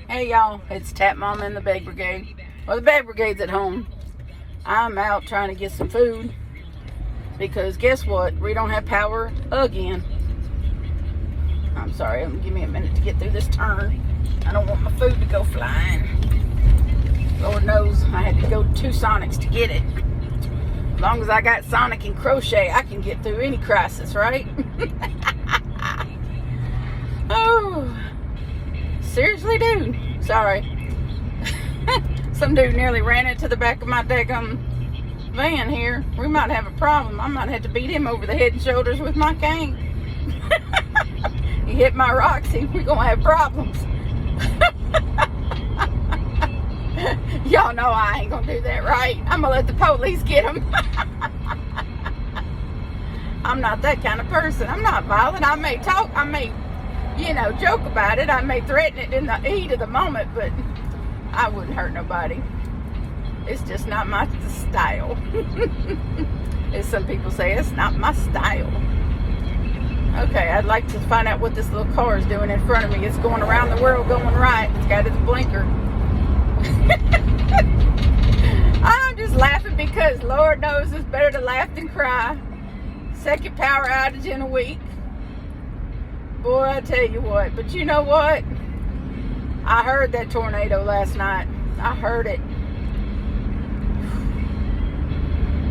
Hey y'all, it's Tap Mama and the Bag Brigade. Well, the Bag Brigade's at home. I'm out trying to get some food because guess what? We don't have power again. I'm sorry, give me a minute to get through this turn. I don't want my food to go flying. Lord knows I had to go to 2 Sonics to get it. As long as I got Sonic and crochet, I can get through any crisis, right? Oh, seriously, dude. Sorry. Some dude nearly ran into the back of my daggum van here. We might have a problem. I might have to beat him over the head and shoulders with my cane. He hit my Roxy. We're going to have problems. Y'all know I ain't going to do that, right? I'm going to let the police get him. I'm not that kind of person. I'm not violent. I may talk. I may, joke about it. I may threaten it in the heat of the moment, but I wouldn't hurt nobody. It's just not my style. As some people say, it's not my style. Okay, I'd like to find out what this little car is doing in front of me. It's going around the world going right. It's got its blinker. I'm just laughing because Lord knows it's better to laugh than cry. Second power outage in a week. Boy, I tell you what. But you know what? I heard that tornado last night. I heard it.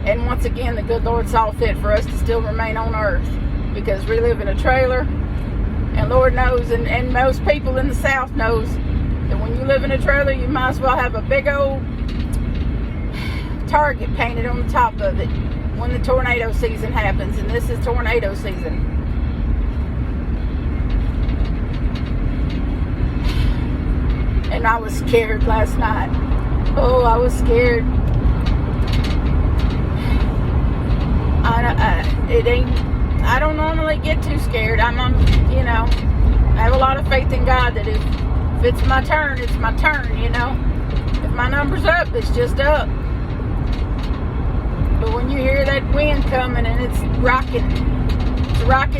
And once again, the good Lord saw fit for us to still remain on earth. Because we live in a trailer. And Lord knows, and most people in the South knows, that when you live in a trailer, you might as well have a big old target painted on the top of it when the tornado season happens. And this is tornado season. And I was scared last night. Oh, I was scared. I don't normally get too scared. I have a lot of faith in God that if it's my turn, it's my turn, If my number's up, it's just up. But when you hear that wind coming and it's rocking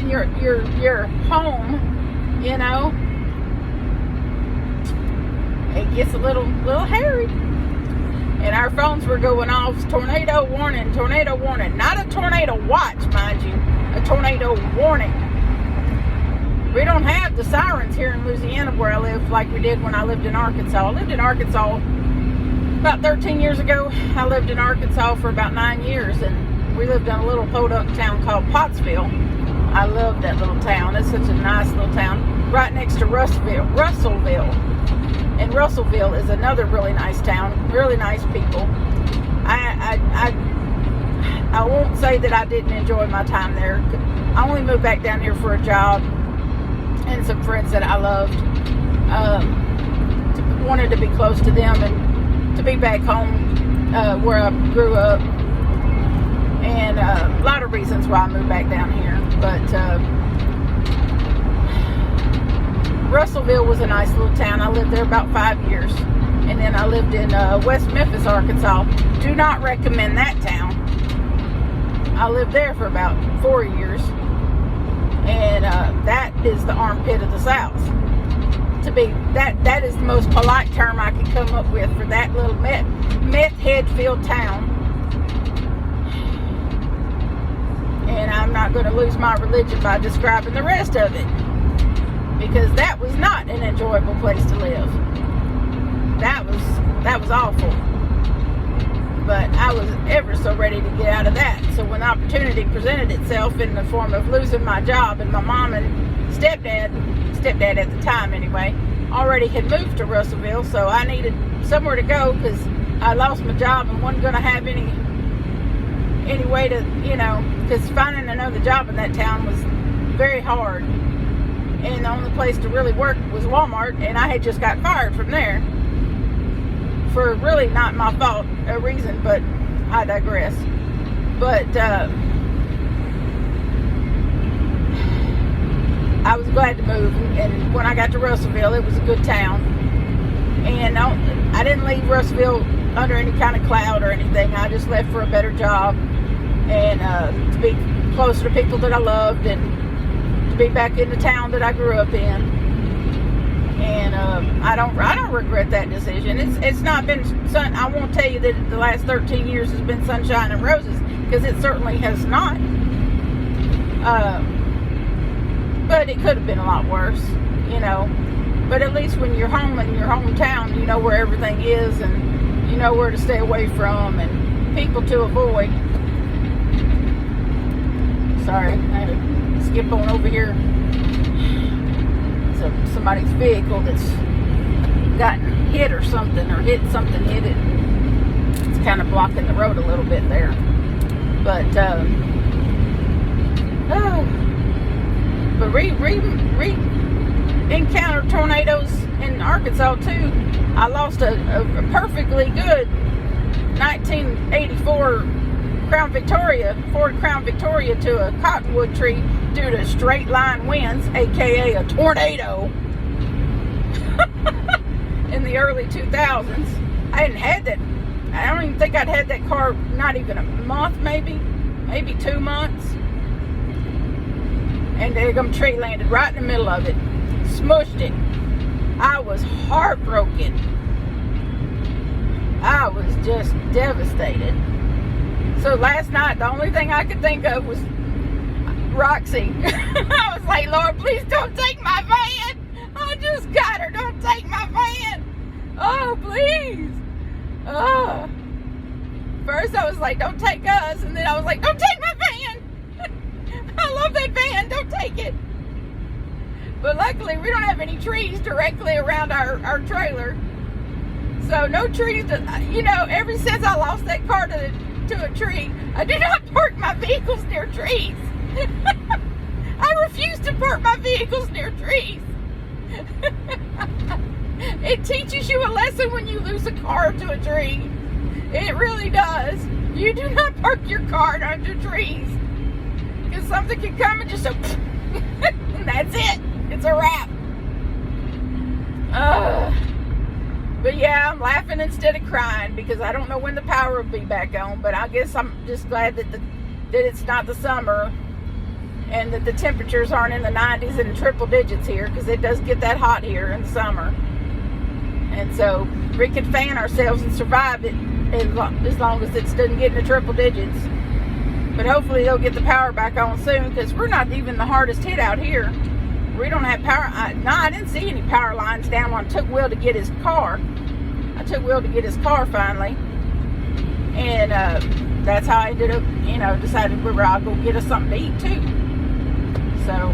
your home, it gets a little hairy. And our phones were going off, tornado warning, not a tornado watch, mind you, a tornado warning. We don't have the sirens here in Louisiana where I live like we did when I lived in Arkansas. I lived in Arkansas about 13 years ago. I lived in Arkansas for about 9 years, and we lived in a little podunk town called Pottsville. I love that little town. It's such a nice little town, right next to Russellville. And Russellville is another really nice town, really nice people. I won't say that I didn't enjoy my time there. I only moved back down here for a job and some friends that I loved. Wanted to be close to them and to be back home where I grew up. And a lot of reasons why I moved back down here. But Russellville was a nice little town. I lived there about 5 years. And then I lived in West Memphis, Arkansas. Do not recommend that town. I lived there for about 4 years. And that is the armpit of the South. That is the most polite term I could come up with for that little meth head-filled town. And I'm not going to lose my religion by describing the rest of it. Because that was not an enjoyable place to live. That was awful. But I was ever so ready to get out of that. So when the opportunity presented itself in the form of losing my job, and my mom and stepdad at the time anyway, already had moved to Russellville, so I needed somewhere to go because I lost my job and wasn't going to have any way to, because finding another job in that town was very hard. And the only place to really work was Walmart, and I had just got fired from there for really not my fault, a reason, but I digress. But I was glad to move, and when I got to Russellville, it was a good town. And I didn't leave Russellville under any kind of cloud or anything. I just left for a better job and to be closer to people that I loved and to be back in the town that I grew up in. And I don't regret that decision. It's not been I won't tell you that the last 13 years has been sunshine and roses, because it certainly has not. But it could have been a lot worse, you know. But at least when you're home in your hometown, you know where everything is, and you know where to stay away from and people to avoid. Sorry, I had to skip on over here. So somebody's vehicle that's gotten hit or something, or hit it. It's kind of blocking the road a little bit there. But encountered tornadoes in Arkansas too. I lost a perfectly good 1984 Ford Crown Victoria to a cottonwood tree due to straight line winds, aka a tornado, in the early 2000s. I hadn't had that. I don't even think I'd had that car not even a month, maybe 2 months. And there come tree landed right in the middle of it, smushed it. I was heartbroken. I was just devastated. So last night, the only thing I could think of was Roxy. I was like, Lord, please don't take my van. I just got her. Don't take my van. Oh, please. Oh. First I was like, don't take us. And then I was like, don't take my van. I love that van. Don't take it. But luckily, we don't have any trees directly around our trailer. So no trees. You know, ever since I lost that car to a tree, I do not park my vehicles near trees. I refuse to park my vehicles near trees. It teaches you a lesson when you lose a car to a tree. It really does. You do not park your car under trees, because something can come and just and that's it. It's a wrap. But yeah, I'm laughing instead of crying, because I don't know when the power will be back on. But I guess I'm just glad that it's not the summer, and that the temperatures aren't in the 90s and triple digits here, because it does get that hot here in the summer. And so we can fan ourselves and survive it as long as it doesn't get into triple digits. But hopefully they'll get the power back on soon, because we're not even the hardest hit out here. We don't have power. I didn't see any power lines down when I took Will to get his car. I took Will to get his car finally. And that's how I ended up, decided I'll go get us something to eat too. So,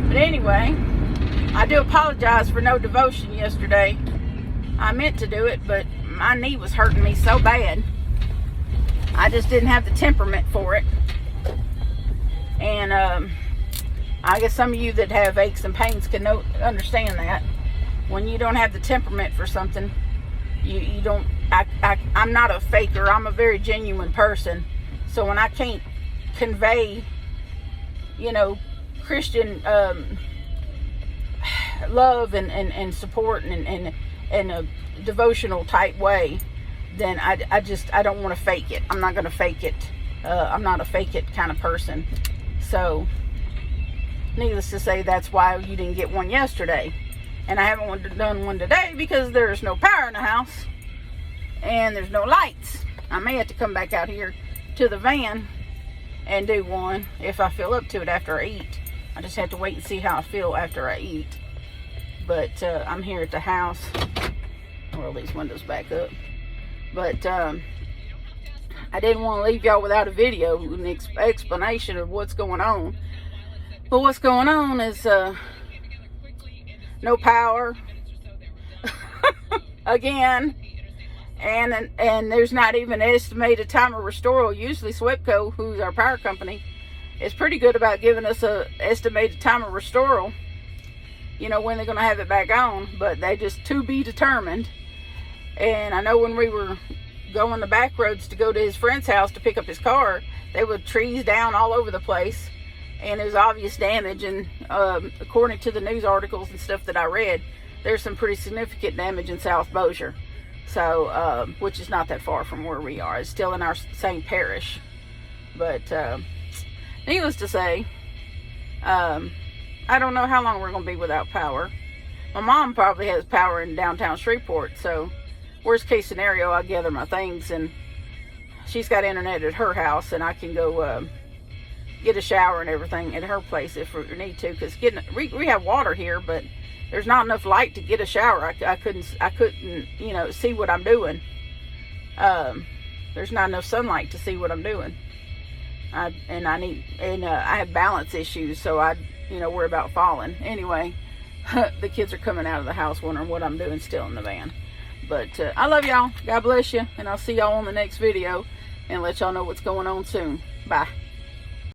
but anyway, I do apologize for no devotion yesterday. I meant to do it, but my knee was hurting me so bad. I just didn't have the temperament for it. And I guess some of you that have aches and pains can understand that. When you don't have the temperament for something, you don't. I'm not a faker. I'm a very genuine person. So when I can't convey, Christian love and support and a devotional type way, then I don't want to fake it. I'm not going to fake it. I'm not a fake it kind of person. So needless to say, that's why you didn't get one yesterday. And I haven't done one today because there's no power in the house and there's no lights. I may have to come back out here to the van and do one if I feel up to it after I eat. I just have to wait and see how I feel after I eat. But I'm here at the house. Roll these windows back up. But I didn't want to leave y'all without a video with an explanation of what's going on. But what's going on is no power again, and there's not even an estimated time of restoral. Usually SWEPCO, who's our power company, is pretty good about giving us a estimated time of restoral, when they're going to have it back on, but they just to be determined. And I know when we were going the back roads to go to his friend's house to pick up his car, there were trees down all over the place. And there's obvious damage, and according to the news articles and stuff that I read, there's some pretty significant damage in South Bossier. So, which is not that far from where we are. It's still in our same parish. But, needless to say, I don't know how long we're going to be without power. My mom probably has power in downtown Shreveport, so worst case scenario, I'll gather my things, and she's got internet at her house, and I can go get a shower and everything at her place if we need to. Because we have water here, but there's not enough light to get a shower. I couldn't see what I'm doing. There's not enough sunlight to see what I'm doing. I have balance issues, so I worry about falling. Anyway, the kids are coming out of the house wondering what I'm doing still in the van. But I love y'all. God bless you, and I'll see y'all on the next video and let y'all know what's going on soon.